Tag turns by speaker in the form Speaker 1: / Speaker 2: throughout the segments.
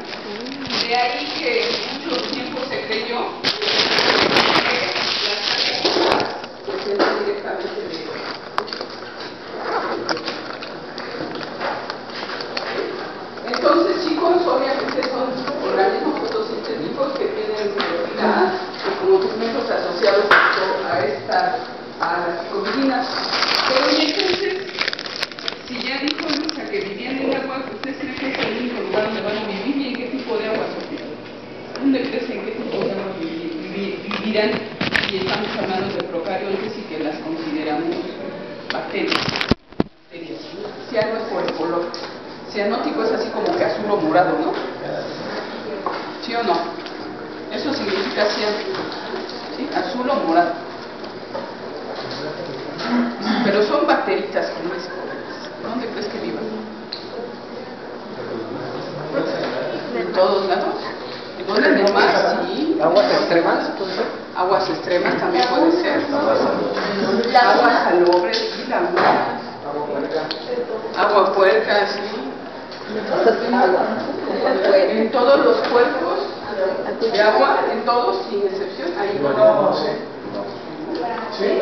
Speaker 1: combina. De ahí que mucho tiempo se creyó que las partículas proceden directamente de... Entonces, chicos, obviamente son organismos fotosintéticos que tienen velocidad y como pigmentos asociados a las psicobilinas. Pero entonces, si ya dijo Luisa que vivían en agua, ¿ustedes creen que es el único lugar donde van a vivir y en qué tipo de agua? ¿Dónde crees en qué tipo de agua vivirán? Y estamos hablando de procariontes y que las consideramos bacterias. Si algo es por el color. Cianótico es así como que azul o morado, ¿no? ¿Sí o no? Eso significa cian, ¿sí? Azul o morado. Pero son bacteritas comunes. ¿Dónde crees que vivan? ¿En todos lados? ¿En dónde? ¿En el mar? Sí.
Speaker 2: ¿Aguas extremas?
Speaker 1: Aguas extremas también puede ser. Aguas salobres, sí, lagunas. Agua puerca, sí. En todos los cuerpos de agua, en todos, sin excepción, ahí no. ¿Sí?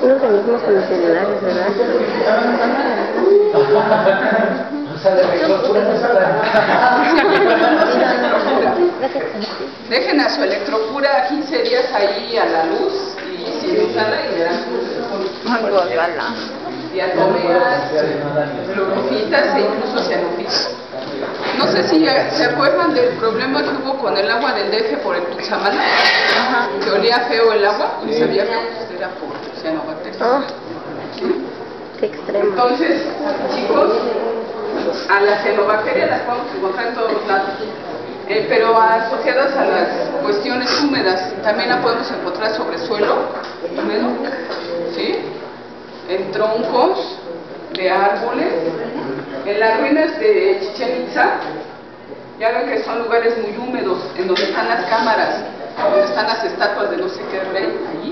Speaker 3: Unos organismos con los celulares, ¿verdad?
Speaker 1: Dejen a su electropura 15 días ahí a la luz y sin usarla y verán diatomeas, clorofitas e incluso cianofitas. No sé si se acuerdan del problema que hubo con el agua del DF por el Cutzamala, que olía feo el agua y sabía que era por cianobacterias.
Speaker 3: Qué extremo.
Speaker 1: Entonces, chicos, a las cianobacterias las podemos encontrar en todos lados, pero asociadas a las cuestiones húmedas. También la podemos encontrar sobre suelo húmedo, ¿sí? En troncos de árboles, en las ruinas de Chichén Itzá. Ya ven que son lugares muy húmedos, en donde están las cámaras, donde están las estatuas de no sé qué rey, allí.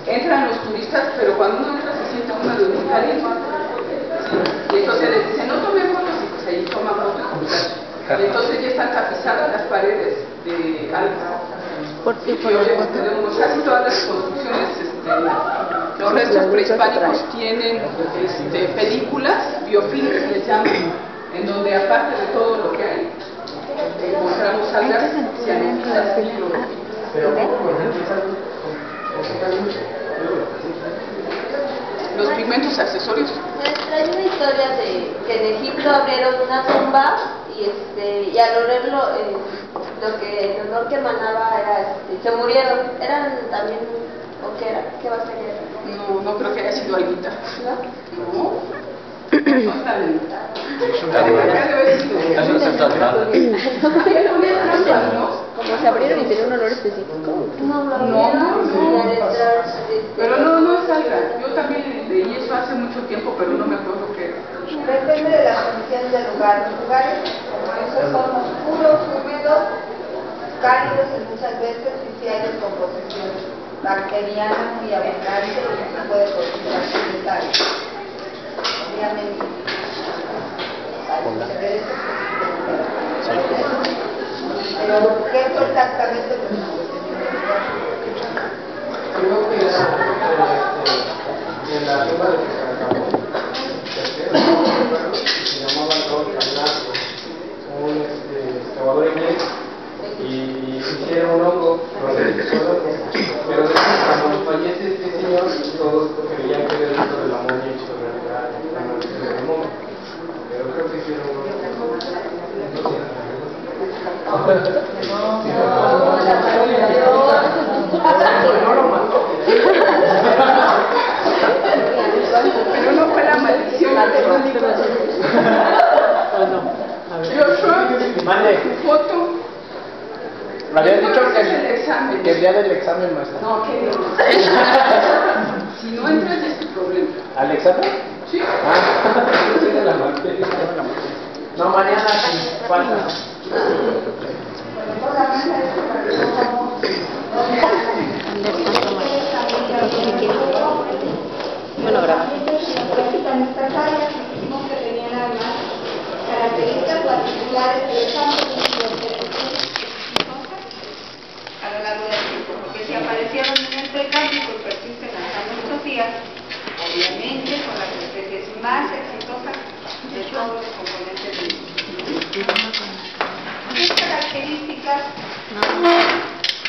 Speaker 1: Entran los turistas, pero cuando uno entra se siente húmedo y muy caliente. Y entonces les dicen, no tomen fotos, y pues ahí toman fotos. Y entonces ya están tapizadas las paredes de algo.
Speaker 3: Porque
Speaker 1: tenemos casi todas las construcciones, los restos prehispánicos tienen películas, biofilms les llaman, en donde aparte de todo lo que hay, encontramos algas cianófitas y clorofitas. Los pigmentos accesorios.
Speaker 4: Hay una historia de que en Egipto abrieron una tumba y al abrirlo el olor que emanaba era se murieron. Eran también, ¿o qué era? ¿Qué bacteria era?
Speaker 1: No creo que haya sido alguita. ¿No? No está bien.
Speaker 3: Como se abrieron y tenía un olor específico.
Speaker 4: No.
Speaker 1: Pero no es alga. Yo también leí eso hace mucho tiempo, pero no me acuerdo qué era.
Speaker 4: Depende de la condición del lugar. Los lugares como esos son oscuros, húmedos, cálidos y muchas veces sí hay descomposición bacteriana muy abundante y se puede producir accidentes. Obviamente. Pero ¿qué fue exactamente lo que
Speaker 2: en la tumba de Tutankamón se llamaba Lord Carnarvon, un excavador inglés, y hicieron un hongo, pero cuando fallece este señor, todos creían que era el hijo de la momia y sobre la maldición de la momia, pero creo que hicieron un hongo.
Speaker 1: Pero no fue la maldición. Joshua, tu foto.
Speaker 2: Me habían dicho
Speaker 1: el examen.
Speaker 2: que el día del examen no está.
Speaker 1: No, ¿qué digo? Si no entras es tu problema.
Speaker 2: ¿Al examen?
Speaker 1: Sí.
Speaker 2: No, mañana sí, falta.
Speaker 3: Bueno, graba.
Speaker 4: en estas áreas dijimos que tenían además características particulares de esa a lo largo del tiempo, porque si aparecieron en el precámbrico y persisten hasta nuestros días, obviamente son las especies más exitosas de todos los componentes del ecosistema. ¿Qué características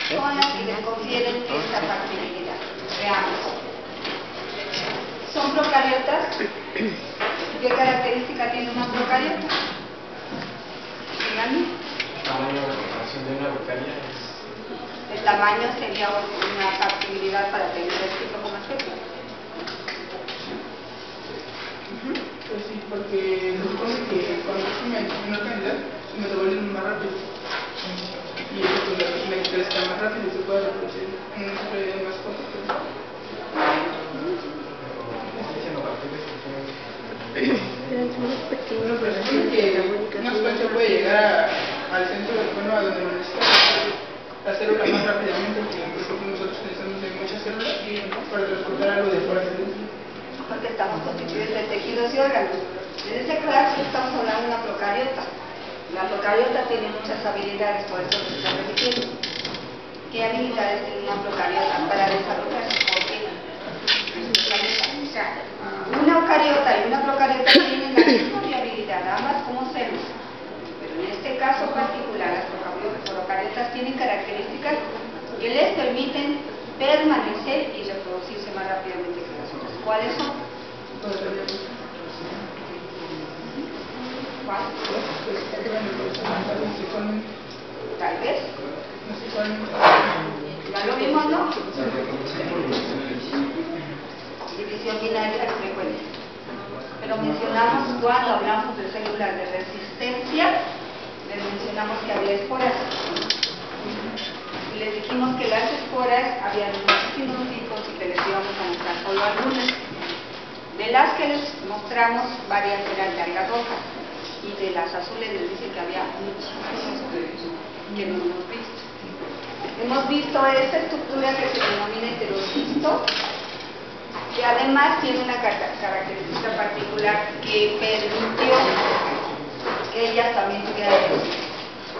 Speaker 4: son las que les confieren esta factibilidad? Veamos. ¿Son procariotas? ¿Qué característica tiene una procariota? Díganme.
Speaker 2: El tamaño de la preparación de una eucaria es...
Speaker 4: El tamaño sería una factibilidad para tener éxito como especie.
Speaker 5: Pues sí, porque se supone que cuando es una cantidad, su metabolismo es más rápido. Y eso pues la persona que crezca más rápido y se puede reproducir en una periodo más corto. Bueno, pero se supone que una sustancia puede llegar al centro del cuerno a donde lo necesita la célula más rápidamente, porque por ejemplo nosotros necesitamos de muchas células para transportar algo de fuera de dentro.
Speaker 4: Porque estamos constituidos de tejidos y órganos. En este caso estamos hablando de una procariota. La procariota tiene muchas habilidades, por eso se está repitiendo. ¿Qué habilidades tiene una procariota para desarrollarse? O sea, una eucariota y una procariota tienen la misma viabilidad, ambas como células. Pero en este caso particular, las procariotas tienen características que les permiten permanecer y reproducirse más rápidamente que las otras. ¿Cuáles son? ¿Cuál? Tal vez. Ya lo vimos, ¿no? División binaria frecuente. Pero mencionamos cuando hablamos de células de resistencia, les mencionamos que había esporas. Y les dijimos que las esporas había muchísimos tipos y que les íbamos a mostrar solo algunas. De las que les mostramos, varias eran de algas rojas. Y de las azules les dice que había muchísimas que no hemos visto. Hemos visto esta estructura que se denomina heterocisto, que además tiene una característica particular que permitió que ellas también tuvieran heterocisto.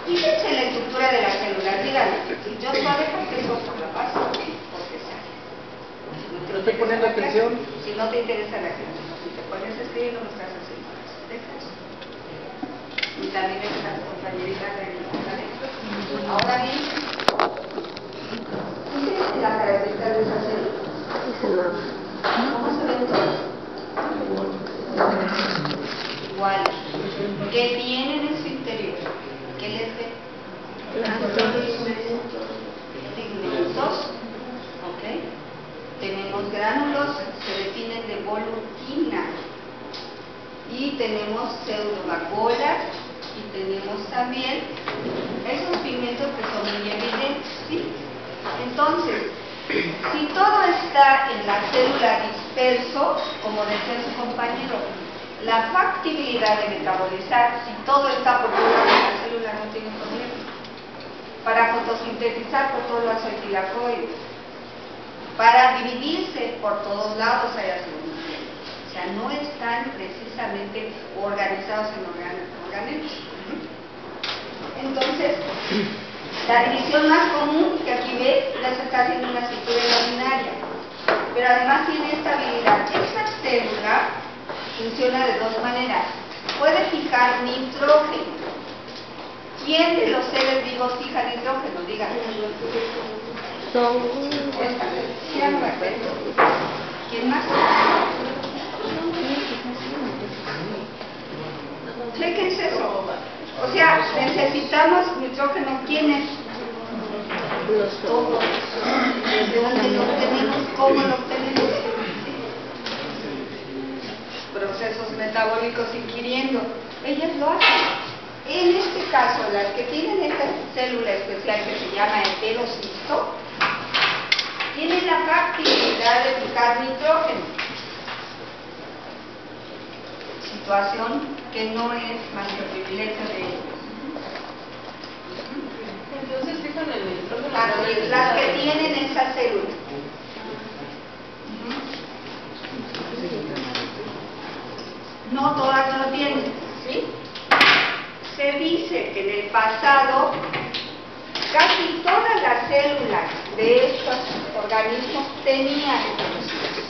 Speaker 4: Fíjense la estructura de las células, díganme, yo suave porque eso por la paz, porque sale.
Speaker 5: ¿No estoy poniendo atención?
Speaker 4: Si no te interesa la atención, si te pones a escribir, no me estás haciendo caso. Y también esta compañerita de ahora bien, fíjense la característica de esa célula. ¿Cómo se ven todas? Igual. ¿Qué tienen en su interior? ¿Qué les ve? Pigmentos. ¿Ok? Tenemos gránulos, se definen de volutina. Y tenemos pseudovagolas y tenemos también esos pigmentos que son muy evidentes, ¿sí? Entonces, si todo está en la célula disperso, como decía su compañero, la factibilidad de metabolizar, si todo está por todos lados, la célula no tiene problema. Para fotosintetizar por todos lados hay tilacoides. Para dividirse por todos lados hay ácido nucleico. O sea, no están precisamente organizados en organelos. Entonces, la división más común que aquí ves, ya se está haciendo una estructura binaria, pero además tiene esta habilidad. Esta célula funciona de dos maneras. Puede fijar nitrógeno. ¿Quién de los seres vivos fija nitrógeno? Díganme. ¿Quién más? Chéquense eso. O sea, necesitamos nitrógeno. ¿Quiénes? Todos. ¿De dónde lo obtenemos? ¿Cómo lo obtenemos? Procesos metabólicos inquiriendo. Ellas lo hacen. En este caso, las que tienen esta célula especial que se llama heterocisto, tienen la factibilidad de fijar nitrógeno. Situación que no es más que privilegio de ellos.
Speaker 3: Entonces fijan el nitrógeno.
Speaker 4: Las que tienen esa célula. No todas lo tienen, ¿sí? dice que en el pasado casi todas las células de estos organismos tenían endocitos.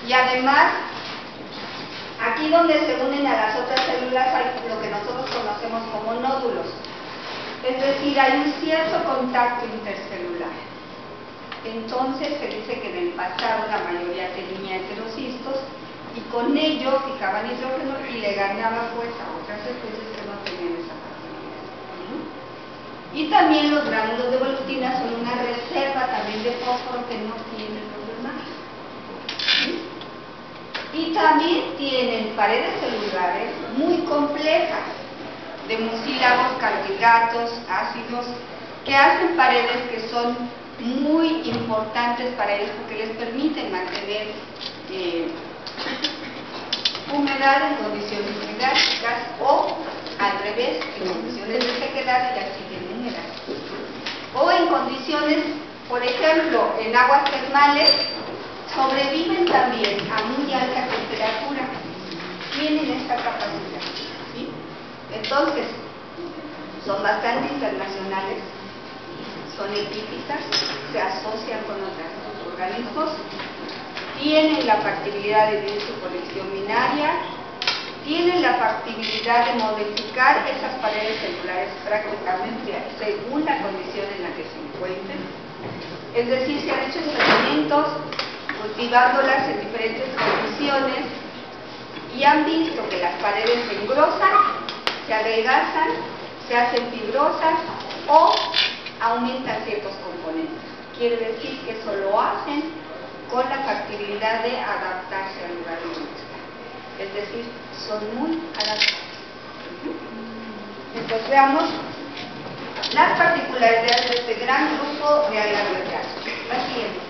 Speaker 4: Y además, aquí donde se unen a las otras células hay lo que nosotros conocemos como nódulos. Es decir, hay un cierto contacto intercelular. Entonces se dice que en el pasado la mayoría tenía heterocistos y con ello fijaban hidrógeno y le ganaban pues a otras especies que no tenían esa facilidad. Y también los gránulos de volutina son una reserva también de fósforo que no tienen los demás. Y también tienen paredes celulares muy complejas de mucílagos, carbohidratos, ácidos, que hacen paredes que son muy importantes para ellos porque les permiten mantener humedad en condiciones hidráticas o al revés, en condiciones de sequedad ya siguen húmedas. O en condiciones, por ejemplo, en aguas termales, sobreviven también a muy alta temperatura. Tienen esta capacidad. ¿Sí? Entonces, son bastante internacionales, son epífitas, se asocian con otros organismos, tienen la factibilidad de vivir su colección binaria, tienen la factibilidad de modificar esas paredes celulares prácticamente según la condición en la que se encuentren. Es decir, se han hecho experimentos cultivándolas en diferentes condiciones y han visto que las paredes se engrosan, se adelgazan, se hacen fibrosas o aumentan ciertos componentes. Quiere decir que eso lo hacen con la factibilidad de adaptarse al lugar donde están. Es decir, son muy adaptables. Entonces veamos las particularidades de este gran grupo de algas vertebradas. La siguiente.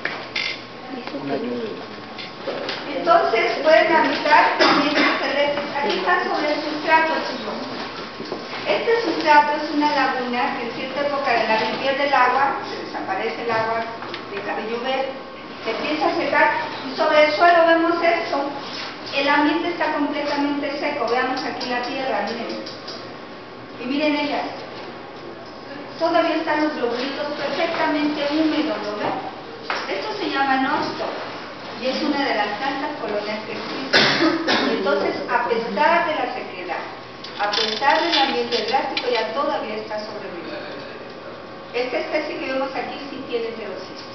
Speaker 4: Entonces pueden habitar también terrestres. Aquí está sobre el sustrato, chicos. Este sustrato es una laguna que en cierta época de la pierde el agua, se desaparece el agua, deja de llover, se empieza a secar y sobre el suelo vemos esto. El ambiente está completamente seco. Veamos aquí la tierra, miren. Y miren ellas. Todavía están los globulitos perfectamente húmedos, ¿lo ven? Esto se llama nosto y es una de las tantas colonias que existen. Entonces, a pesar de la sequedad, a pesar del ambiente drástico, ya todavía está sobreviviendo. Esta especie que vemos aquí sí tiene heterocistos.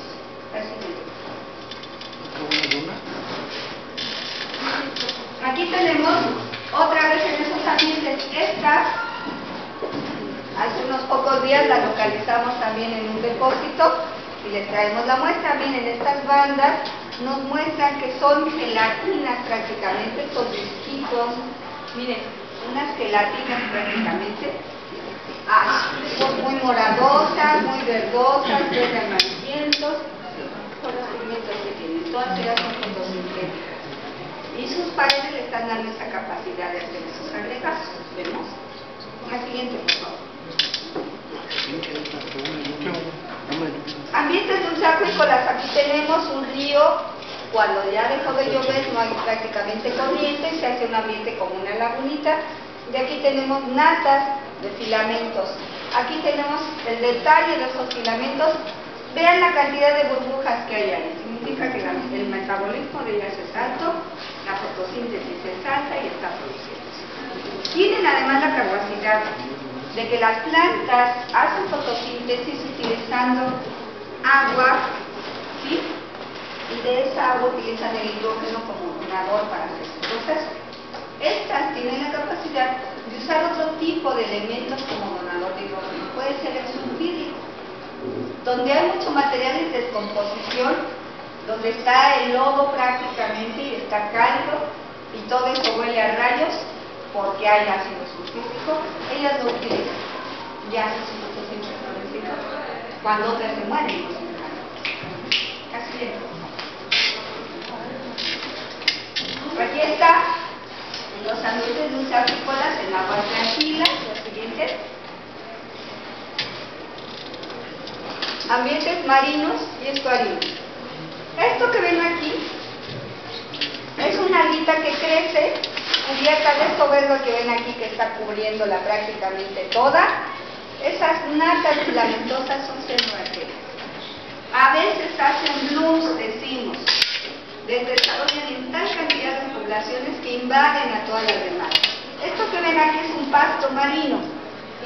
Speaker 4: Aquí tenemos otra vez en esos ambientes. Esta, hace unos pocos días la localizamos también en un depósito y les traemos la muestra. Miren, estas bandas nos muestran que son gelatinas prácticamente, son disquitos. Miren, unas gelatinas prácticamente muy moradosas, muy verdosas, verde amarillentos, por los pigmentos que tienen. Todas ellas son fotosintéticas. Y sus paredes le están dando esa capacidad de hacer esos agregados. ¿Vemos? La siguiente, por favor. Ambientes dulceacuícolas. Aquí tenemos un río. Cuando ya dejó de llover no hay prácticamente corriente, se hace un ambiente como una lagunita. Y aquí tenemos natas de filamentos. Aquí tenemos el detalle de esos filamentos. Vean la cantidad de burbujas que hay ahí. Significa que el metabolismo de ellas es alto, la fotosíntesis es alta y está produciendo. Tienen además la capacidad de que las plantas hacen fotosíntesis utilizando agua, ¿sí? Y de esa agua utilizan el hidrógeno como donador para hacer su proceso. Estas tienen la capacidad de usar otro tipo de elementos como donador de hidrógeno. Puede ser el sulfídrico, donde hay mucho material en descomposición, donde está el lodo prácticamente y está cálido y todo eso huele a rayos porque hay ácido sulfúrico. Ellas lo utilizan, ya hacen su fotosíntesis cuando otras se mueren. Así es. Aquí está los ambientes dulceacuícolas en aguas tranquilas. Los siguientes. Ambientes marinos y estuarinos. Esto que ven aquí es una alguita que crece cubiertas de esto verde que ven aquí que está cubriéndola prácticamente toda. Esas natas filamentosas son cianobacterias. A veces hacen blooms, decimos, desarrollan en tal cantidad de poblaciones que invaden a todas las demás. Esto que ven aquí es un pasto marino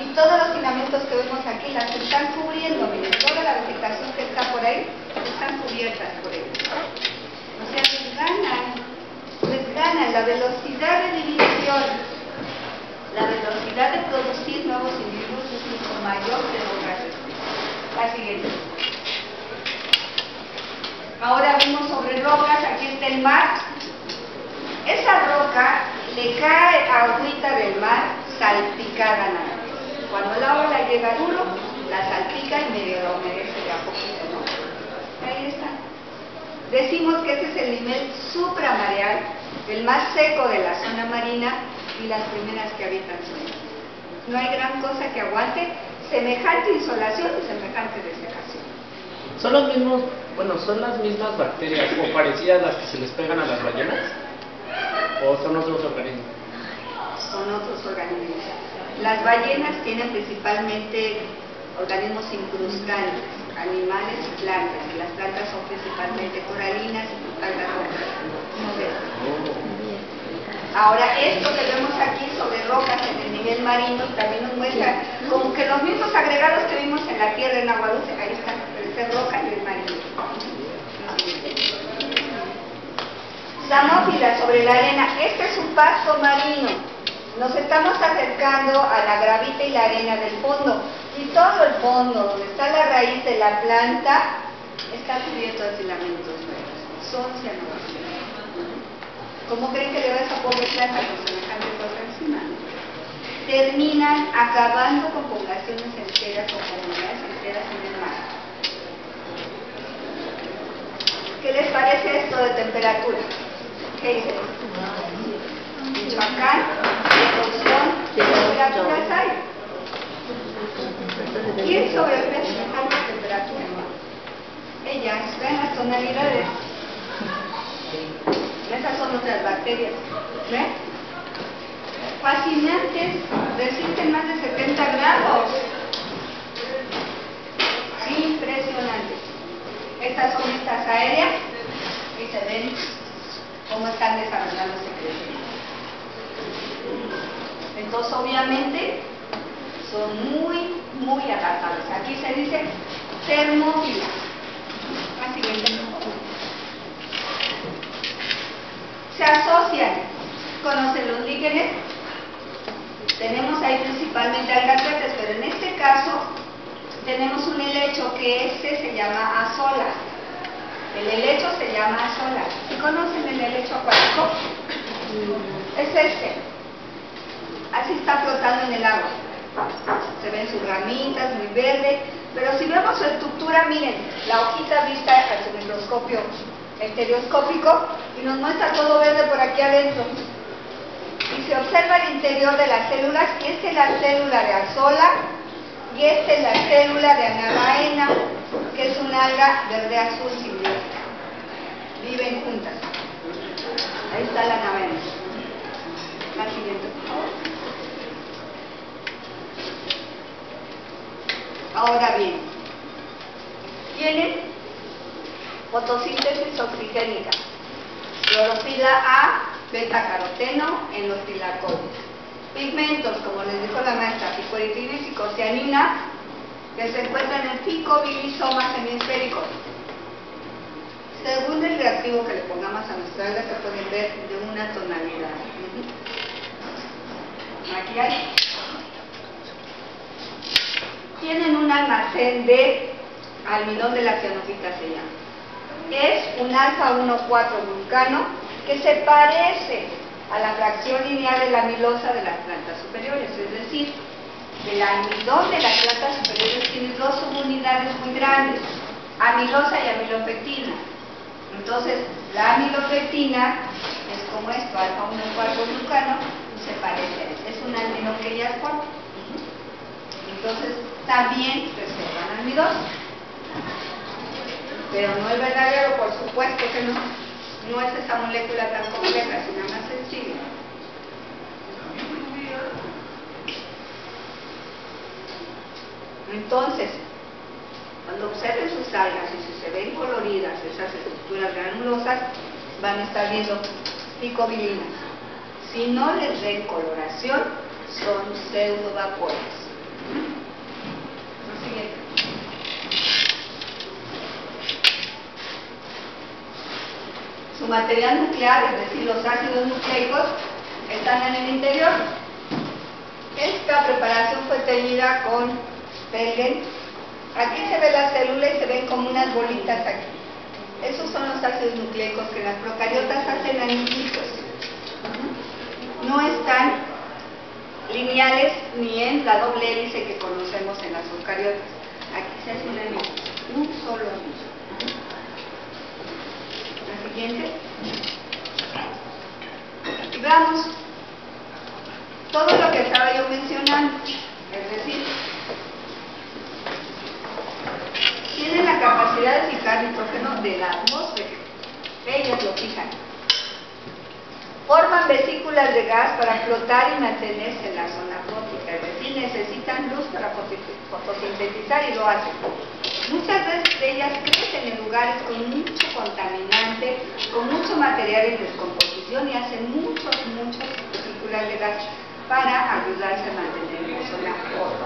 Speaker 4: y todos los filamentos que vemos aquí las están cubriendo. Miren, toda la vegetación que está por ahí están cubiertas por ellos. O sea, les ganan la velocidad de división, la velocidad de producir nuevos individuos es mucho mayor de otras especies. La siguiente. Ahora vemos sobre rocas, aquí está el mar. Esa roca le cae agüita del mar salpicada nada más. Cuando la ola llega duro, la salpica y medio la humedece de a poquito, ¿no? Ahí está. Decimos que este es el nivel supramareal, el más seco de la zona marina y las primeras que habitan son estas. No hay gran cosa que aguante semejante insolación y semejante desecación.
Speaker 2: ¿Son los mismos, son las mismas bacterias o parecidas las que se les pegan a las ballenas? ¿O son otros organismos?
Speaker 4: Son otros organismos. Las ballenas tienen principalmente organismos incrustantes, animales y plantas. Y las plantas son principalmente coralinas y algas rojas. ¿No ves? Ahora, esto que vemos aquí sobre rocas en el nivel marino también nos muestra como que los mismos agregados que vimos en la tierra en agua dulce, ahí están, el roca y el marino. Samófila sobre la arena, este es un pasto marino. Nos estamos acercando a la gravita y la arena del fondo. Y todo el fondo, donde está la raíz de la planta, está cubierto de filamentos negros. Son cianobacterias. ¿Cómo creen que le va a esa pobre planta con semejante cosa encima? Terminan acabando con poblaciones enteras o comunidades enteras en el mar. ¿Qué les parece esto de temperatura? ¿Qué dice? Michoacán, ¿qué temperaturas hay? ¿Quién sobrevive a semejante temperatura? Ellas, vean las tonalidades. Esas son otras bacterias. ¿Ven? Fascinantes, resisten más de 70 grados. Impresionantes. Estas son estas aéreas y se ven cómo están desarrollándose crecimiento. Entonces, obviamente, son muy adaptables. Aquí se dice termófilas. La siguiente. Se asocian, conocen los líquenes, tenemos ahí principalmente algas verdes, pero en este caso tenemos un helecho que se llama azola. El helecho se llama azola. ¿Sí conocen el helecho acuático? Es este. Así está flotando en el agua. Se ven sus ramitas, muy verde, pero si vemos su estructura, miren, la hojita vista al su microscopio estereoscópico y nos muestra todo verde por aquí adentro. Y se observa el interior de las células, y esta es la célula de azola, y esta es la célula de anabaena, que es un alga verde-azul simbiótica. Viven juntas. Ahí está la anabaena. La siguiente, por favor. Ahora bien, tienen fotosíntesis oxigénica, clorofila A, beta-caroteno en los tilacoides. Pigmentos, como les dijo la maestra, picoritidina y psicocianina, que se encuentran en ficobilisomas hemisféricos. Según el reactivo que le pongamos a nuestra alga, se pueden ver de una tonalidad. Aquí hay. Tienen un almacén de almidón de la cianofita, se llama. Es un alfa 1,4 glucano que se parece a la fracción lineal de la amilosa de las plantas superiores, es decir, el almidón de las plantas superiores tiene dos subunidades muy grandes, amilosa y amilopectina. Entonces, la amilopectina es como esto, alfa 1,4 glucano, y se parece a eso. Es un almidón que ya es fuerte. Entonces, también preservan almidón. Pero no el verdadero, por supuesto que no es esa molécula tan compleja, sino más sencilla. Entonces, cuando observen sus algas y si se ven coloridas esas estructuras granulosas, van a estar viendo picobilinas. Si no les ven coloración, son pseudovapores. Lo siguiente. Su material nuclear, es decir, los ácidos nucleicos, están en el interior. Esta preparación fue teñida con Pelgen. Aquí se ve la célula y se ven como unas bolitas aquí. Esos son los ácidos nucleicos que las procariotas hacen anillitos. No están lineales ni en la doble hélice que conocemos en las eucariotas. Aquí se hace un anillo, un solo anillo. La siguiente. Y veamos todo lo que estaba yo mencionando, es decir, tienen la capacidad de fijar nitrógeno de la atmósfera. Ellas lo fijan. Forman vesículas de gas para flotar y mantenerse en la zona trópica, es decir, necesitan luz para fotosintetizar y lo hacen. Muchas veces ellas crecen en lugares con mucho contaminante, con mucho material en descomposición y hacen muchas vesículas de gas para ayudarse a mantener la zona trópica.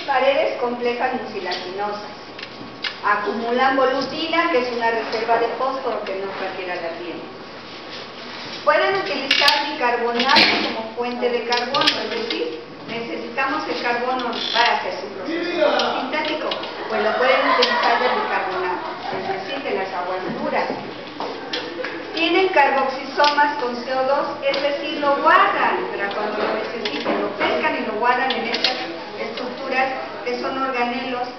Speaker 4: Paredes complejas mucilaginosas. Acumulan volutina, que es una reserva de fósforo que no cualquiera la tiene. Pueden utilizar bicarbonato como fuente de carbono, es decir, necesitamos el carbono para hacer su proceso sintético, pues lo pueden utilizar de bicarbonato, es decir, de las aguas duras. Tienen carboxisomas con CO2, es decir, lo guardan para cuando lo necesiten, lo pescan y lo guardan en estas estructuras que son organelos,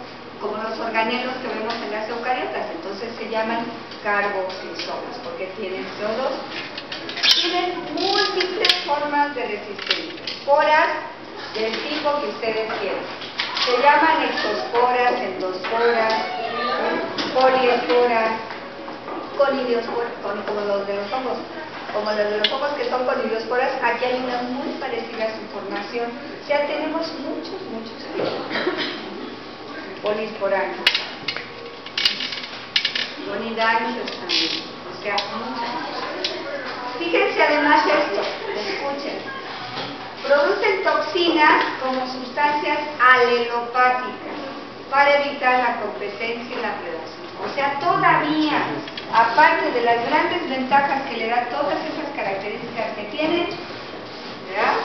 Speaker 4: como los organelos que vemos en las eucariotas, entonces se llaman carboxisomas porque tienen CO2. Tienen múltiples formas de resistencia, esporas del tipo que ustedes quieran. Se llaman exosporas, endosporas, poliesporas, conidiosporas, como los de los hongos. Como los de los hongos que son conidiosporas, aquí hay una muy parecida a su formación. O sea, tenemos muchos tipos. Polisporanos, conidáneos también, o sea, muchas. Fíjense además esto, escuchen. Producen toxinas como sustancias alelopáticas para evitar la competencia y la predación. O sea, todavía, aparte de las grandes ventajas que le da todas esas características que tienen, ¿verdad?,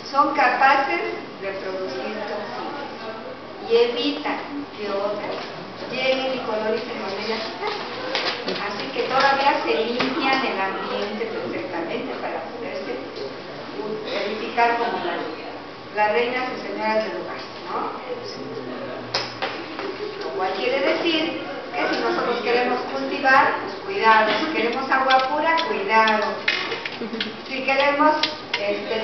Speaker 4: son capaces de producir toxinas y evitan que otras lleguen y coloricen con ellas. Así que todavía se limpian el ambiente perfectamente para poderse edificar como las reinas y señoras del lugar, ¿no? Lo cual quiere decir que si nosotros queremos cultivar, pues cuidado. Si queremos agua pura, cuidado. Si queremos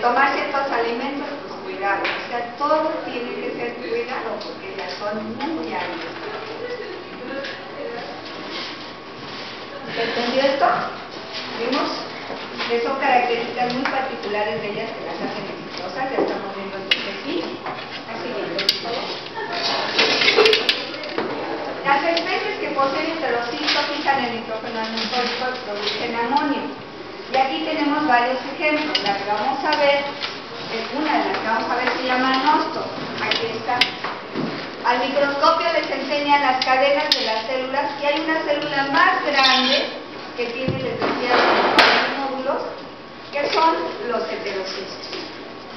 Speaker 4: tomar ciertos alimentos, pues cuidado. O sea, todo tiene que ser cuidado porque ellas son muy áridas. ¿Se entendió esto? ¿Vimos? Que son características muy particulares de ellas que las hacen exitosas. Ya estamos viendo entonces sí. Así bien, por favor. Las especies que poseen heterocisto fijan el nitrógeno atmosférico y producen amonio. Y aquí tenemos varios ejemplos. La que vamos a ver, una de las que vamos a ver se llama nosto. Aquí está. Al microscopio les enseñan las cadenas de las células y hay una célula más grande que tiene, les decía, los nódulos, que son los heterocistos.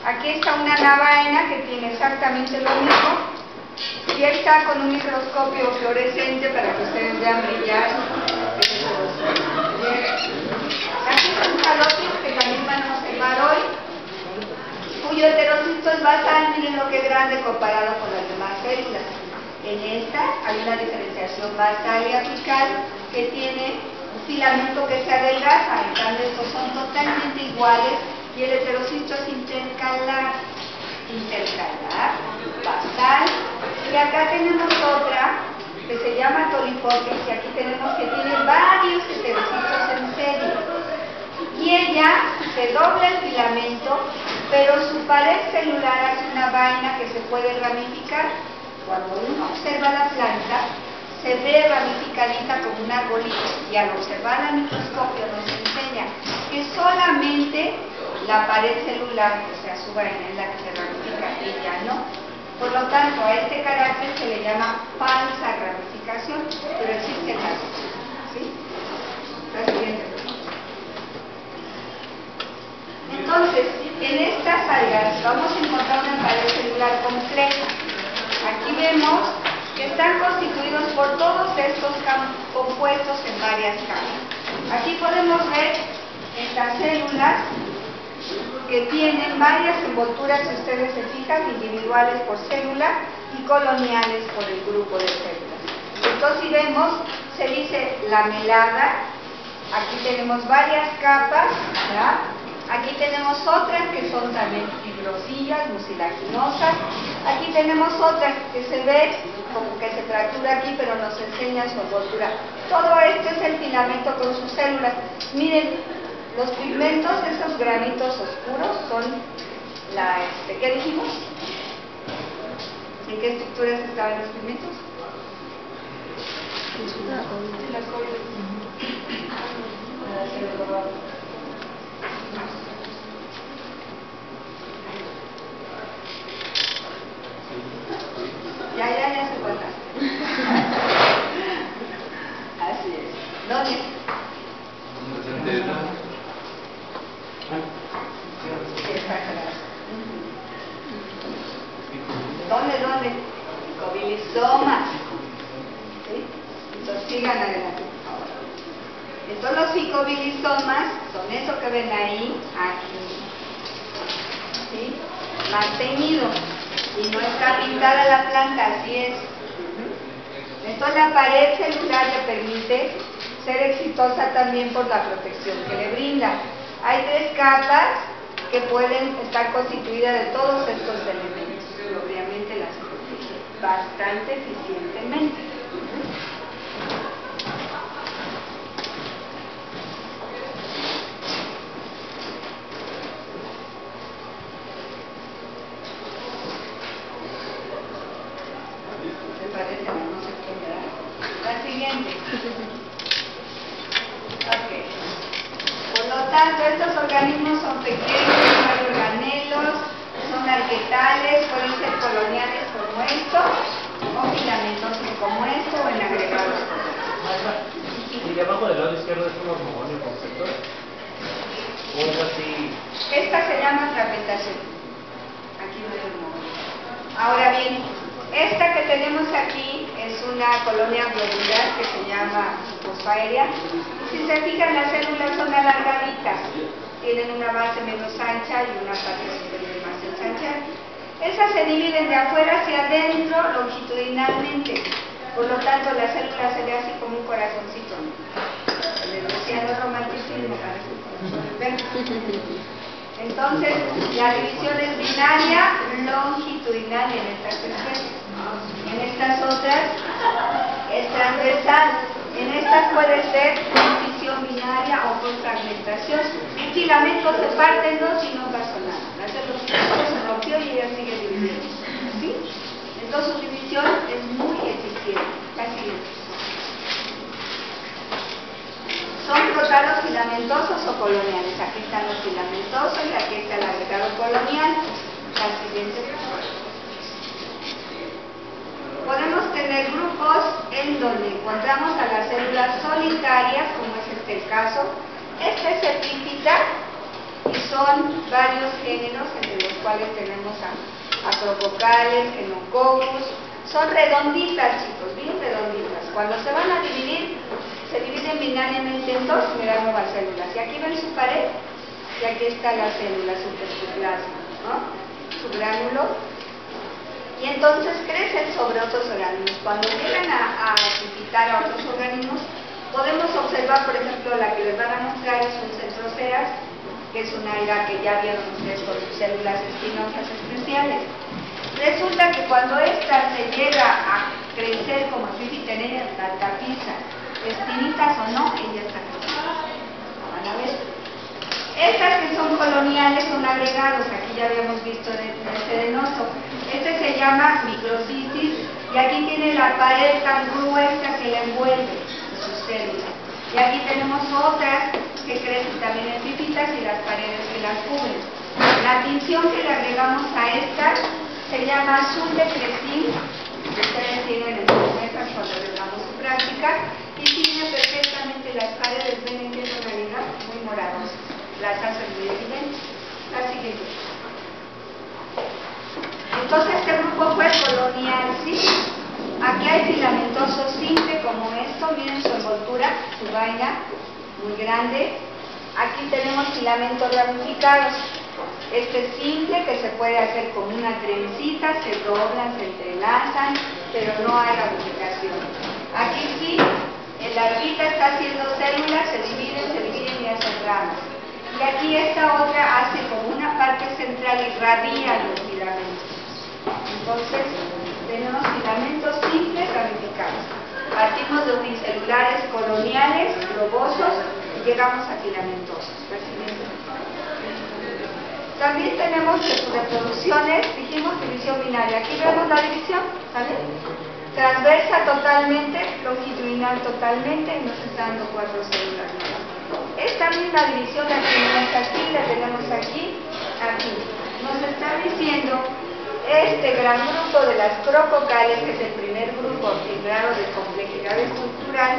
Speaker 4: Aquí está una navaena que tiene exactamente lo mismo y está con un microscopio fluorescente para que ustedes vean brillar el heterocisto. Aquí está un calotis que también van a observar hoy, cuyo heterocisto es basal, miren lo que es grande comparado con las demás células. En esta hay una diferenciación basal y apical que tiene un filamento que se adelgaza, en cambio estos son totalmente iguales y el heterocisto es intercalar, basal. Y acá tenemos otra que se llama tolifoques y aquí tenemos que tiene varios heterocitos en serie. Y ella se dobla el filamento pero su pared celular hace una vaina que se puede ramificar. Cuando uno observa la planta, se ve ramificadita como un arbolito, y al observar al microscopio nos enseña que solamente la pared celular, o sea, su vaina, es la que se ramifica, ella no. Por lo tanto, a este carácter se le llama falsa ramificación, pero existe la ¿sí? La siguiente. Entonces, en estas algas vamos a encontrar una pared celular compleja. Aquí vemos que están constituidos por todos estos compuestos en varias capas. Aquí podemos ver estas células que tienen varias envolturas, si ustedes se fijan, individuales por célula y coloniales por el grupo de células. Entonces, si vemos, se dice lamelada. Aquí tenemos varias capas, ¿verdad? Aquí tenemos otras que son también fibrosillas, mucilaginosas. Aquí tenemos otras que se ve como que se fractura aquí, pero nos enseña su envoltura. Todo esto es el filamento con sus células. Miren, los pigmentos de esos granitos oscuros son la, ¿qué dijimos? ¿En qué estructuras estaban los pigmentos? La Ya se cuenta. Así es. ¿Dónde? ¿Dónde? Psicobilisomas. ¿Sí? Entonces sigan adelante. Entonces los psicobilisomas son eso que ven ahí, aquí. ¿Sí? Más teñido. Y no está pintada la planta, así es. Entonces la pared celular le permite ser exitosa también por la protección que le brinda. Hay 3 capas que pueden estar constituidas de todos estos elementos. Y obviamente las protege bastante eficientemente. La siguiente. Okay. Por lo tanto, estos organismos son pequeños, son organelos, son arquetales, pueden ser coloniales como esto, o filamentosos como esto, o en agregados como esto.
Speaker 2: ¿Y debajo del lado izquierdo es un hormigón el concepto? ¿O es así?
Speaker 4: Esta se llama fragmentación. Aquí no hay hormigón. Ahora bien, esta que tenemos aquí es una colonia globular que se llama fosfaérea. Si se fijan, las células son alargaditas, tienen una base menos ancha y una parte superior más ensanchada. Esas se dividen de afuera hacia adentro longitudinalmente. Por lo tanto, la célula se ve así como un corazoncito. Les decía los romanticismo, parece. Entonces, la división es binaria, longitudinal en estas especies. En estas otras es transversal. En estas puede ser división binaria o por fragmentación. El filamento se parte en dos y no pasa nada. Hacer los filamentos se rompió y ella sigue dividiendo. ¿Sí? Entonces su división es muy eficiente. La siguiente. ¿Son brotados filamentosos o coloniales? Aquí están los filamentosos y aquí está el agregado colonial. La siguiente. Podemos tener grupos en donde encontramos a las células solitarias, como es el caso. Este es epífita y son varios géneros, entre los cuales tenemos a acrococales, genococcus. Son redonditas, chicos, bien redonditas. Cuando se van a dividir, se dividen binariamente en dos y me dan nuevas células. Y aquí ven su pared y aquí está la célula, su citoplasma, ¿no? Su gránulo. Y entonces crecen sobre otros organismos. Cuando llegan a epífitar a otros organismos, podemos observar, por ejemplo, la que les van a mostrar es un centroceras, que es una alga que ya vieron ustedes con sus células espinosas especiales. Resulta que cuando esta se llega a crecer como epífita, la tapiza, espinitas o no, ella está creciendo. Van a ver. Estas que son coloniales son agregados, aquí ya habíamos visto en el sedenoso. Este se llama microcistis y aquí tiene la pared tan gruesa que la envuelve sus células. Y aquí tenemos otras que crecen también en pipitas y las paredes que las cubren. La tinción que le agregamos a esta se llama azul de crecín, que ustedes tienen en sus mesas cuando les damos su práctica, y tiene perfectamente las paredes, ven en qué tonalidad, muy moradas, las hacen muy evidentes. La siguiente. Entonces este grupo fue colonial, ¿sí? Aquí hay filamentoso simple como esto, miren su envoltura, su vaina, muy grande. Aquí tenemos filamentos ramificados. Este es simple, que se puede hacer con una trencita, se doblan, se entrelazan, pero no hay ramificación. Aquí sí, el larvita está haciendo células, se dividen y hacen ramas. Y aquí esta otra hace como una parte central y radia los filamentos. Entonces, tenemos filamentos simples ramificados. Partimos de unicelulares coloniales, globosos, y llegamos a filamentosos. También tenemos reproducciones, dijimos división binaria. Aquí vemos la división, ¿sale? Transversa totalmente, longitudinal totalmente, y nos está dando 4 células nuevas. Esta misma división la tenemos aquí, la tenemos aquí, aquí. Nos está diciendo este gran grupo de las prococales, que es el primer grupo en grado de complejidad estructural,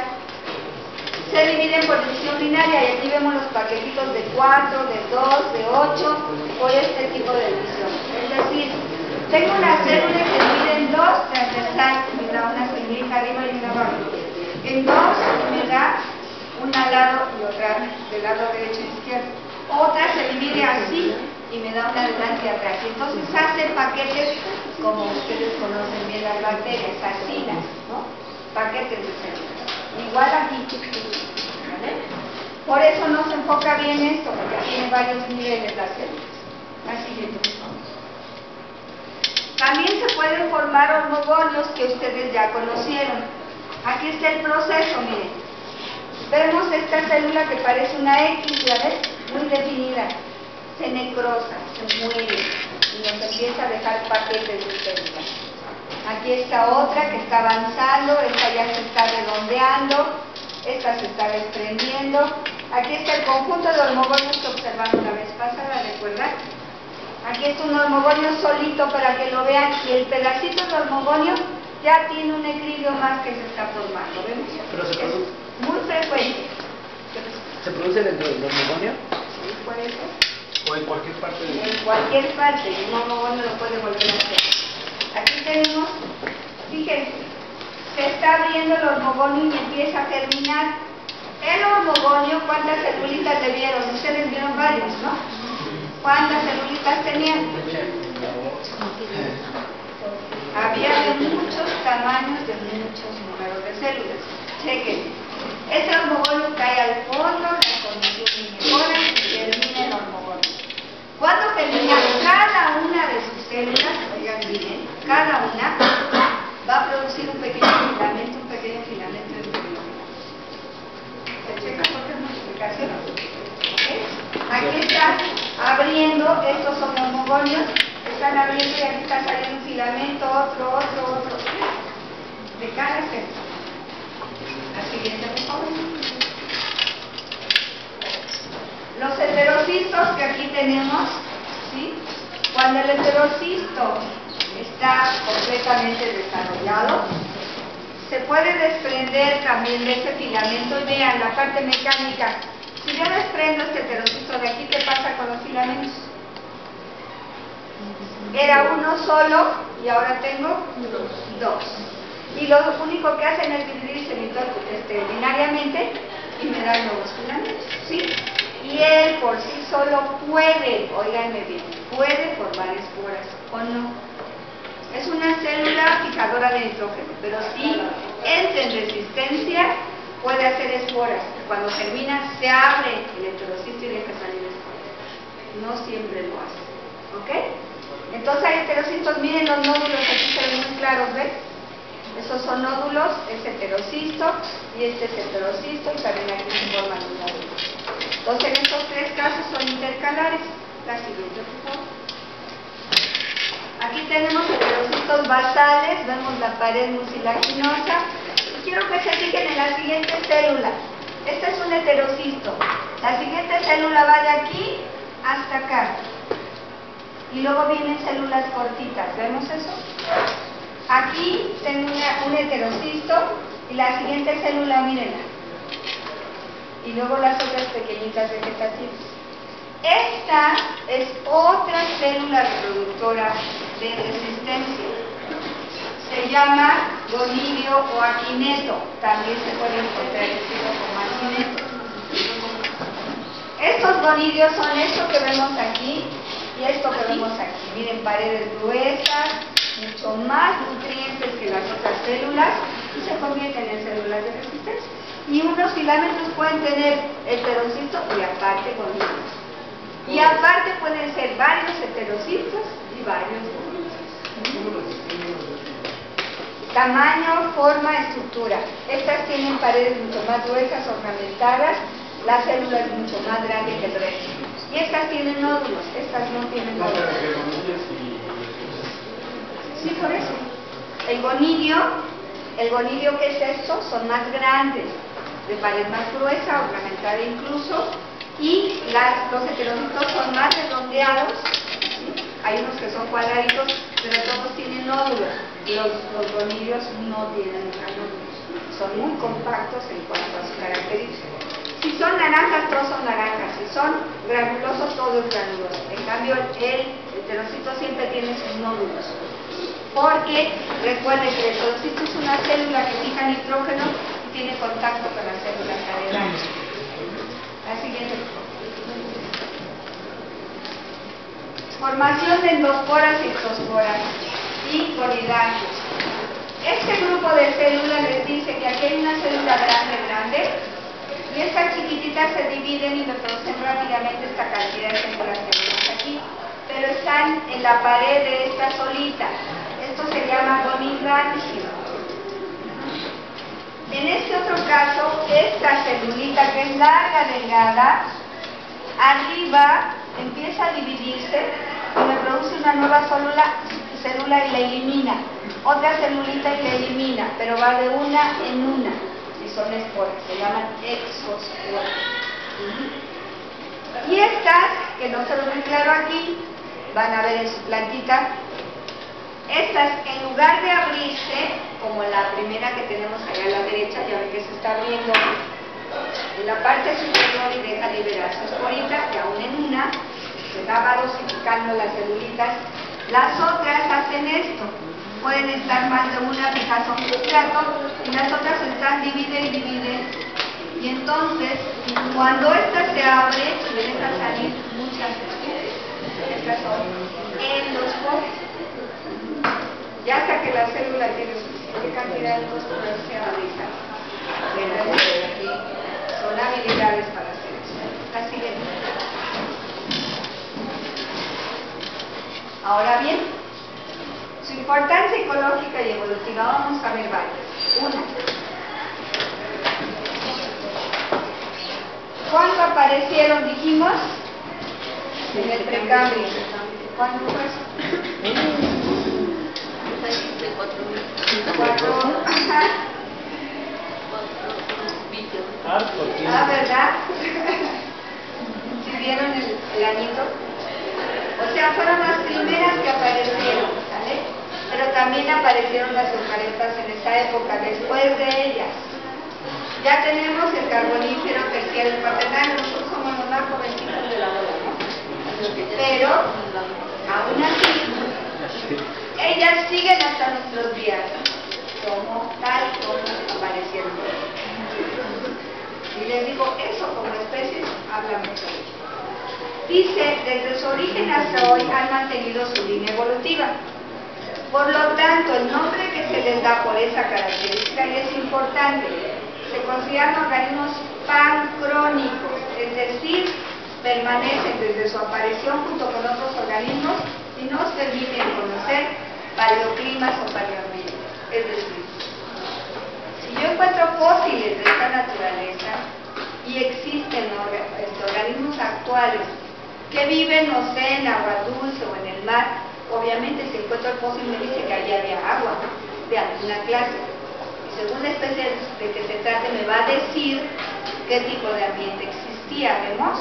Speaker 4: se dividen por división binaria, y aquí vemos los paquetitos de 4, de 2, de 8, por este tipo de división. Es decir, tengo una célula que se divide en dos transversal, me da una semilla arriba y una abajo. En dos me da una al lado y otra del lado derecho e izquierdo. Otra se divide así y me da una adelante y atrás. Y entonces hace paquetes, como ustedes conocen bien las bacterias, acinas, ¿no? Paquetes de células. Igual aquí, ¿vale? Por eso no se enfoca bien esto, porque tiene varios niveles las células. Así es. También se pueden formar hormogonios que ustedes ya conocieron. Aquí está el proceso, miren. Vemos esta célula que parece una X, ¿ya ves? Muy definida. Se necrosa, se muere y nos empieza a dejar paquetes de células. Aquí está otra que está avanzando, esta ya se está redondeando, esta se está desprendiendo. Aquí está el conjunto de hormogonios que observamos la vez pasada, ¿recuerdan? Aquí está un hormogonio solito para que lo vean, y el pedacito de hormogonio ya tiene un eclidio más que se está formando. ¿Vemos?
Speaker 6: Pero se produce.
Speaker 4: Es muy frecuente.
Speaker 6: ¿Se produce dentro del hormogonio?
Speaker 4: Sí, por eso.
Speaker 6: ¿O en cualquier parte del
Speaker 4: En cualquier parte, y un hormogonio lo puede volver a hacer. Aquí tenemos, fíjense, se está abriendo el hormogonio y empieza a germinar. El hormogonio, ¿cuántas celulitas le vieron? Ustedes vieron varios, ¿no? ¿Cuántas celulitas tenían? Había de muchos tamaños, de muchos números de células. Chequen. Este hormogonio cae al fondo, las condiciones mejoran y termina el hormogonio. Cuando termina cada una de sus células, oigan bien, cada una va a producir un pequeño filamento en el filamento. ¿Se checa por qué es multiplicación? ¿Okay? Aquí está abriendo, estos son hormogonios, están abriendo y aquí está saliendo un filamento, otro, de cada célula. La siguiente, por favor. Los heterocitos que aquí tenemos, ¿sí? Cuando el heterocisto está completamente desarrollado, se puede desprender también de ese filamento. Y vean la parte mecánica. Si yo desprendo este heterocisto de aquí, ¿qué pasa con los filamentos? Era uno solo y ahora tengo dos. Y lo único que hacen es dividirse binariamente y me dan nuevos filamentos, ¿sí? Y él por sí solo puede, oiganme bien, puede formar esporas o no. Es una célula fijadora de nitrógeno, pero si entra en resistencia, puede hacer esporas. Cuando germina, se abre el heterocisto y deja salir esporas. No siempre lo hace, ¿ok? Entonces hay heterocitos, miren los nódulos, aquí se ven muy claros, ¿ves? Esos son nódulos, es heterocisto y este es heterocisto, y también aquí se forman los nódulos. Entonces, en estos tres casos son intercalares. La siguiente, por favor. Aquí tenemos heterocitos basales, vemos la pared mucilaginosa. Y quiero que se fijen en la siguiente célula. Este es un heterocisto. La siguiente célula va de aquí hasta acá. Y luego vienen células cortitas. ¿Vemos eso? Aquí tengo un heterocisto y la siguiente célula, mírenla. Y luego las otras pequeñitas vegetativas. Esta es otra célula reproductora de resistencia. Se llama gonidio o aquineto. También se puede traducir como aquineto. Estos gonidios son esto que vemos aquí y esto que vemos aquí. Miren, paredes gruesas, mucho más nutrientes que las otras células y se convierten en células de resistencia. Y unos filamentos pueden tener heterocitos y aparte gonidios. Y aparte pueden ser varios heterocitos y varios gonidios. Tamaño, forma, estructura. Estas tienen paredes mucho más gruesas, ornamentadas. La célula es mucho más grande que el resto. Y estas tienen nódulos, estas no tienen nódulos. Sí, por eso. El gonidio que es esto, son más grandes, de pared más gruesa, ornamentada incluso, y los heterocitos son más redondeados, ¿sí? Hay unos que son cuadraditos, pero todos tienen nódulos. Los gonidios no tienen nódulos, son muy compactos en cuanto a sus características. Si son naranjas, todos son naranjas. Si son granulosos, todos granulosos. En cambio, el heterocito siempre tiene sus nódulos. Porque recuerden que el heterocito es una célula que fija nitrógeno y tiene contacto con las células aledañas. La siguiente. Formación de endosporas y exosporas y conidáceos. Este grupo de células les dice que aquí hay una célula grande. Y estas chiquititas se dividen y reproducen rápidamente esta cantidad de células que vemos aquí, pero están en la pared de esta solita. Esto se llama gonidrancio. En este otro caso, esta celulita que es larga, delgada, arriba empieza a dividirse y reproduce una nueva célula y la elimina. Otra celulita y la elimina, pero va de una en una. Son esporas, se llaman exosporas. Y estas, que no se lo ven claro aquí, van a ver en su plantita, estas en lugar de abrirse, como la primera que tenemos allá a la derecha, ya ven que se está abriendo en la parte superior y deja liberar sus esporitas, que aún en una, se va dosificando las celulitas. Las otras hacen esto. Pueden estar más de una, quizás son sustratos, y las otras están dividen. Y entonces, cuando esta se abre, le dejan salir muchas especies. Estas son endosporas. Ya hasta que la célula tiene suficiente cantidad de endosporas, se abre. Son habilidades para hacer eso. La siguiente. Ahora bien, su importancia ecológica y evolutiva, vamos a ver varias. Una. ¿Cuándo aparecieron, dijimos? En el Precámbrico. ¿Cuándo fue eso? ¿Verdad? ¿Sí vieron el añito? O sea, fueron las primeras que aparecieron, ¿sale? Pero también aparecieron las eucariotas en esa época, después de ellas. Ya tenemos el carbonífero, terciario y cuaternario, nosotros somos los más jovencitos de la bola, ¿no? Pero, aún así, ellas siguen hasta nuestros días, como tal como aparecieron. Y les digo, eso como especies habla mucho de ello. Dice, desde su origen hasta hoy han mantenido su línea evolutiva. Por lo tanto, el nombre que se les da por esa característica es importante. Se consideran organismos pancrónicos, es decir, permanecen desde su aparición junto con otros organismos y nos permiten conocer paleoclimas o paleoambientes. Es decir, si yo encuentro fósiles de esta naturaleza, y existen organismos actuales que viven, no sé, en agua dulce o en el mar, obviamente si encuentro el pozo y me dice que allí había agua de alguna clase. Y según la especie de que se trate me va a decir qué tipo de ambiente existía, ¿vemos?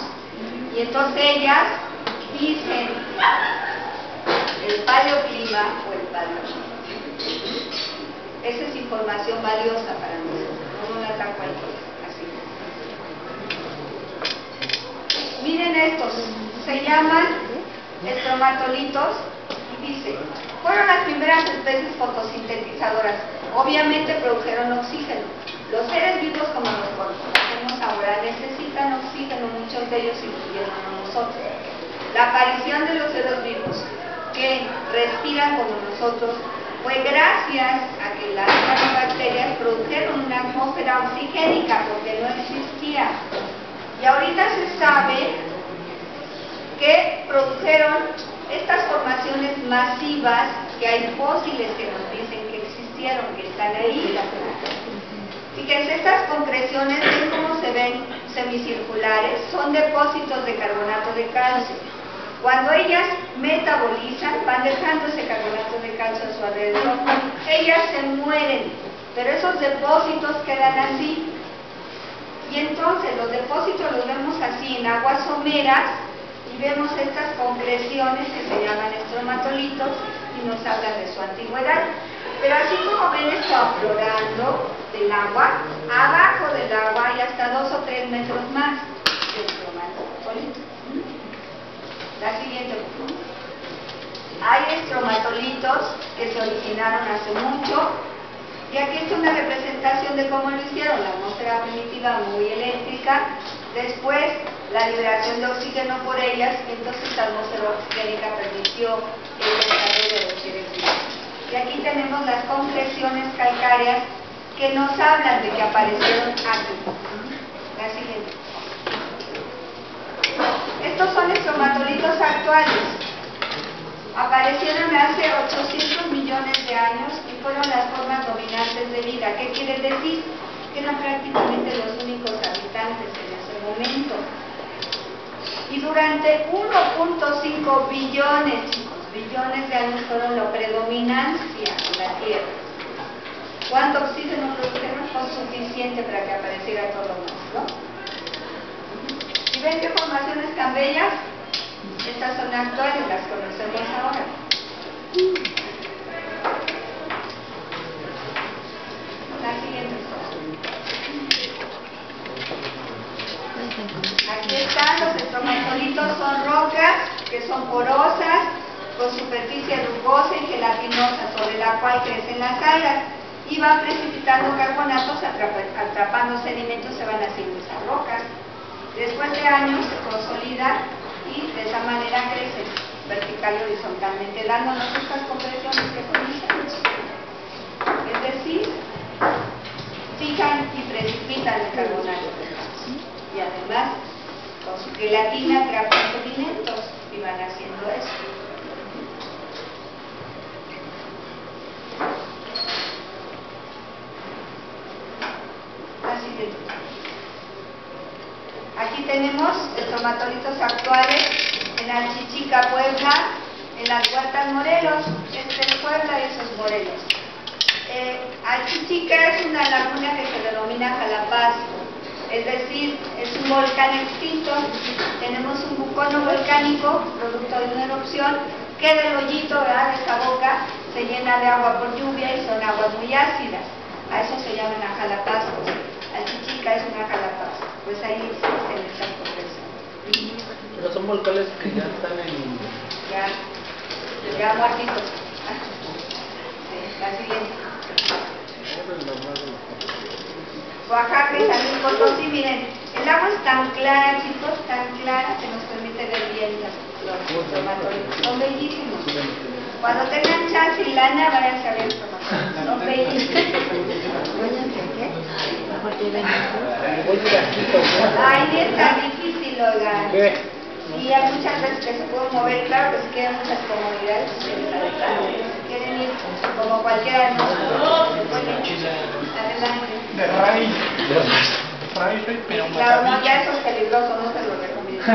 Speaker 4: Y entonces ellas dicen el paleoclima o el paleoclima. Esa es información valiosa para nosotros, no la dan cualquiera, así. Miren estos, se llaman estromatolitos y dice, fueron las primeras especies fotosintetizadoras, obviamente produjeron oxígeno. Los seres vivos como los conocemos ahora necesitan oxígeno, muchos de ellos incluyendo a nosotros. La aparición de los seres vivos que respiran como nosotros fue gracias a que las cianobacterias produjeron una atmósfera oxigénica porque no existía. Y ahorita se sabe que produjeron estas formaciones masivas, que hay fósiles que nos dicen que existieron, que están ahí. Fíjense, estas concreciones, ven cómo se ven semicirculares, son depósitos de carbonato de calcio. Cuando ellas metabolizan, van dejando ese carbonato de calcio a su alrededor. Ellas se mueren, pero esos depósitos quedan así. Y entonces los depósitos los vemos así en aguas someras y vemos estas concreciones que se llaman estromatolitos y nos hablan de su antigüedad. Pero así como ven esto aflorando del agua, abajo del agua hay hasta 2 o 3 metros más de estromatolitos. La siguiente. Hay estromatolitos que se originaron hace mucho y aquí está una representación de cómo lo hicieron. La atmósfera primitiva muy eléctrica, después la liberación de oxígeno por ellas, y entonces la atmósfera oxigénica permitió el desarrollo de los seres vivos. Y aquí tenemos las concreciones calcáreas que nos hablan de que aparecieron aquí. La siguiente. Estos son estromatolitos actuales. Aparecieron hace 800 millones de años y fueron las formas dominantes de vida. ¿Qué quiere decir? Que eran prácticamente los únicos habitantes en ese momento. Y durante 1.5 billones, chicos, billones de años fueron la predominancia en la Tierra. ¿Cuánto oxígeno produjeron? Fue suficiente para que apareciera todo lo más, ¿no? ¿Y ven qué formaciones tan bellas? Estas son actuales, las conocemos ahora. La siguiente. Aquí están los estromatolitos, son rocas que son porosas, con superficie rugosa y gelatinosa, sobre la cual crecen las algas y van precipitando carbonatos, atrapando sedimentos, se van haciendo esas rocas. Después de años se consolida y de esa manera crecen vertical y horizontalmente, dándonos estas compresiones que conocemos. Es decir, fijan y precipitan el carbonato. Y además, con su gelatina atrapan sedimentos y van haciendo eso. Así. Aquí tenemos estromatolitos actuales en Achichica, Puebla, en las Huertas Morelos. Este es Puebla y eso es Morelos. Achichica es una laguna que se denomina Jalapaz, es decir, es un volcán extinto. Tenemos un cono volcánico, producto de una erupción, que del hoyito, ¿verdad?, de esa boca, se llena de agua por lluvia y son aguas muy ácidas. A eso se llaman ajalapazos. Achichica es una jalapaz. Pues ahí existen estas compresiones.
Speaker 6: Pero son volcanes que ya están en...
Speaker 4: Ya muertitos. Sí, la siguiente. Oaxaca y San Luis Potosí, miren, el agua es tan clara, chicos, tan clara que nos permite ver bien los estromatolitos. Son bellísimos. Cuando tengan chance y lana, vayan a ver estromatolitos. Son bellísimos. Ay, es tan difícil, oigan. Y hay muchas veces que se pueden mover, claro, pues quieren muchas comodidades, quieren ir como cualquiera de nosotros. Adelante.
Speaker 5: De raíz. pero
Speaker 4: Claro, no, ya eso es peligroso, no se lo recomiendo.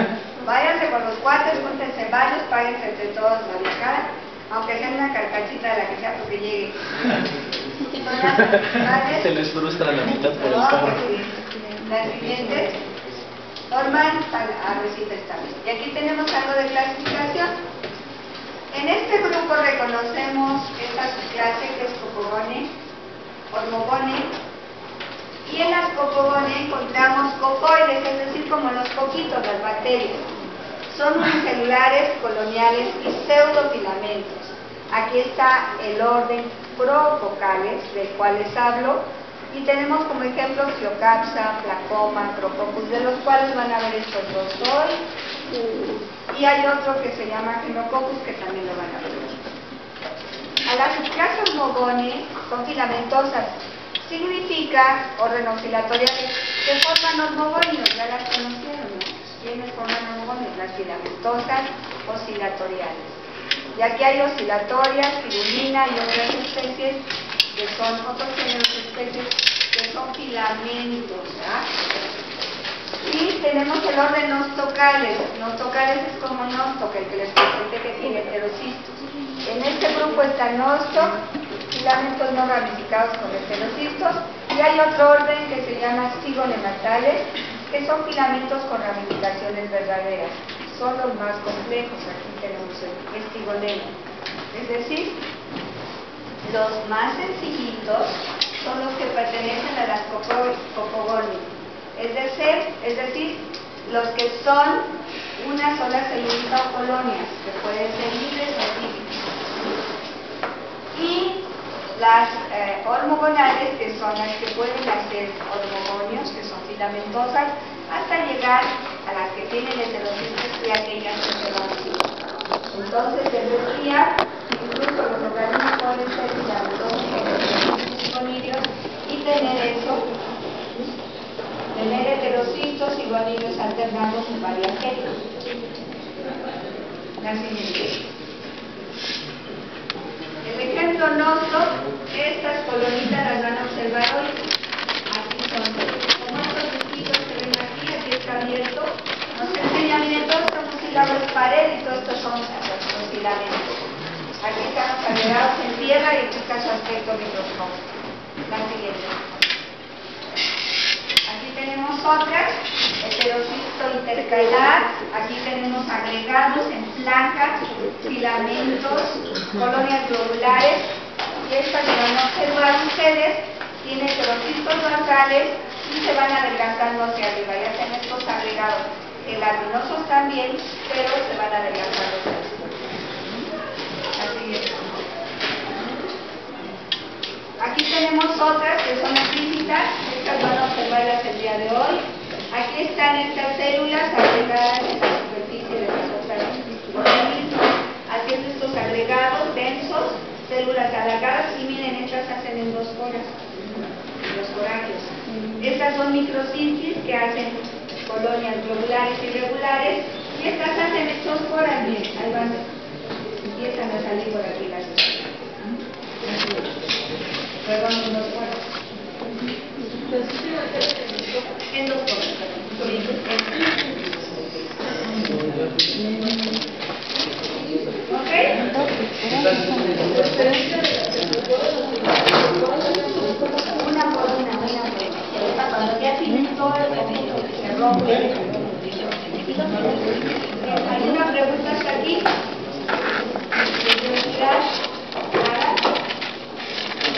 Speaker 4: Váyanse con los cuates, júntense varios, páguense entre todos la viajada, aunque sea una carcachita de la que sea, porque llegue.
Speaker 6: Se les frustra la mitad por el
Speaker 4: No,
Speaker 6: carro.
Speaker 4: las siguientes forman arrecifes también. Y aquí tenemos algo de clasificación. En este grupo reconocemos esta subclase que es Copogone, Hormogone, y en las Copogone encontramos cocoides, es decir, como los coquitos, las bacterias. Son unicelulares, coloniales y pseudofilamentos. Aquí está el orden Prococales, del cual les hablo, y tenemos como ejemplo Phyllocapsa, Placoma, Trococcus, de los cuales van a ver estos dos hoy, y hay otro que se llama Echinococcus, que también lo van a ver. A las subclases Hormogone son filamentosas, significa ordenoscilatoriales, que forman hormogonios, ya las conocieron, ¿no? ¿Quiénes forman hormogonios? Las filamentosas oscilatoriales. Y aquí hay oscilatorias, pirulina y otras especies que son, otros géneros de especies que son filamentos, ¿verdad? Y tenemos el orden Nostocales. Nostocales es como Nostoc, el que les presenté que tiene heterocistos. En este grupo está Nostoc, filamentos no ramificados con heterocistos, y hay otro orden que se llama Stigonematales, que son filamentos con ramificaciones verdaderas. Son los más complejos. Aquí tenemos el estigonema. Es decir, los más sencillitos son los que pertenecen a las Copogone. Es decir, los que son una sola celulita o colonias, que pueden ser libres o típicas. Y las hormogonales, que son las que pueden hacer hormogonios, que son filamentosas, hasta llegar a las que tienen heterocistos y aquellas que se van así. Entonces, se decía, incluso los organismos pueden ser filamentosos con irios y tener eso, tener heterocistos y gonirios alternados en varias células. La siguiente. El ejemplo Nostoc, estas colonitas las van a observar hoy. Aquí son, como estos disquitos que ven aquí está abierto. Nos enseñan bien, todos estos mucílagos pared y todos estos son los filamentos. Aquí están los agregados en tierra y aquí está su aspecto microscópico. La siguiente. Aquí tenemos otras, heterocisto intercalar, aquí tenemos agregados en placas, filamentos, colonias globulares, y estas que van a observar ustedes, tienen heterocistos basales y se van adelgazando hacia arriba, ya hacen estos agregados, gelatinosos también, pero se van adelgazando hacia arriba. Así es. Aquí tenemos otras que son epífitas, estas van a observarlas el día de hoy. Aquí están estas células agregadas en la superficie de las otras organismos, haciendo estos agregados densos, células alargadas, y miren, estas hacen endosporas, los coráneos. Estas son microcintis que hacen colonias globulares y irregulares, y estas hacen exosporas, miren, ahí van.